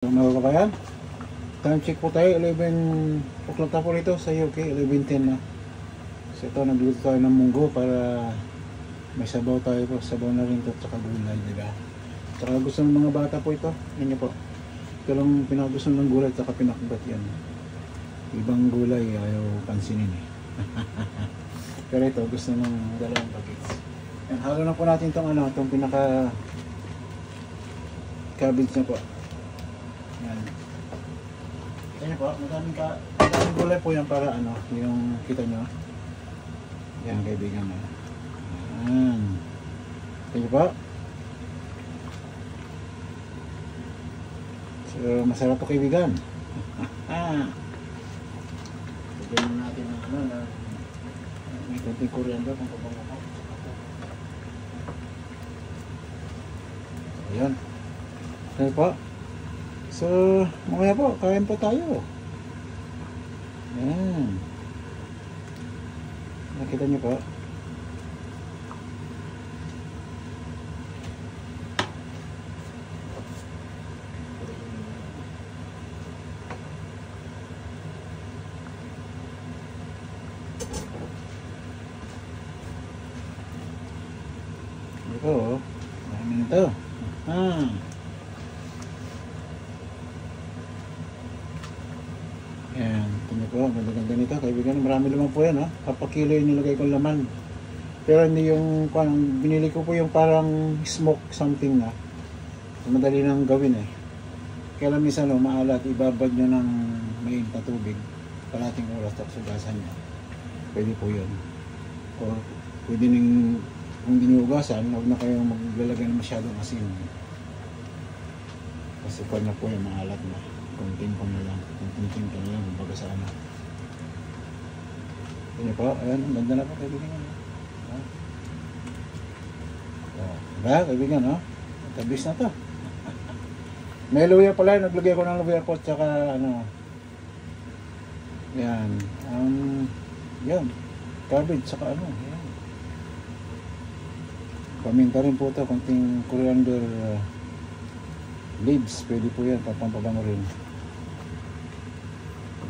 Mga kabayan, time check po tayo, 11 o'clock na po rito sa UK, 11:10 na. So ito, nagluto tayo ng munggo para may sabaw tayo po, sabaw na rin ito at saka gulay, diba? Tsaka gusto ng mga bata po ito, yun po. Ito lang pinakagusto ng gulay at saka pinakbat yan. Ibang gulay, ayaw pansinin eh. Pero ito, gusto ng dalawang packets. Yan, halo na po natin itong ano, itong pinaka cabbage na po. Yan. Kaya po, madaming gulay po yan para ano, yung kita nyo. Yan kaibigan mo. Yan. Kaya po. So, masarap po kaibigan. Lagyan mo natin ng ano na may konting coriander kung pabango po. Ayan. Kaya po. So, mamaya po, kain po tayo. Ayan. Nakita niyo po. Ito, marami nito. Ayan, ito po, ganda-ganda nito kaibigan, marami naman po yan ha, kapakilo yung nilagay kong laman. Pero hindi yung, binili ko po yung parang smoke something na madali nang gawin eh. Kaya lang minsan maalat, ibabad nyo ng mainit na tubig kalating oras tapos ugasan nyo, pwede po yun. O pwede nang kung hindi nyo ugasan, huwag na kayong maglalagay na masyadong asin kasi kung na po yung maalat na konting pa na lang, konting pa na lang kumbaga sa ano. Yun po, ayan, ang ganda na po kaibigan nyo. Diba kaibigan, no? Tabis na to. May luya pala, naglagay ko ng luya po at saka ano, yan, yan, cabbage saka ano, yan. Paminta rin po ito, konting coriander leaves, pwede po yan, pampabango rin.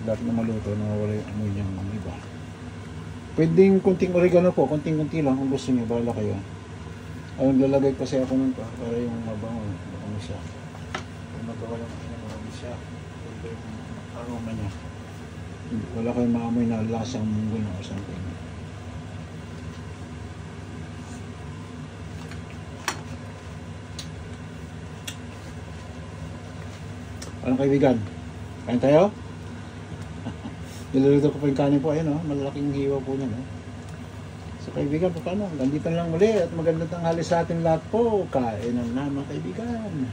Dapat na maluto, nawawala yung amoy niyang iba. Pwedeng konting oregano po, konting-konti lang kung gusto niyo, bahala kayo. Ayun, lalagay kasi ako nun pa, para yung mabango, mabango siya. Kung magawa lang kasi mabango siya, ito yung aroma niya. Wala kayong maamoy na lasang munggo na o something. Anong kaibigan? Kain tayo? Niluluto ko po yung kanin po, ayun o, malalaking hiwa po niya, no? So kaibigan, paano? Nandito lang muli at magandang tanghali sa atin lahat po. Kainan na mga kaibigan.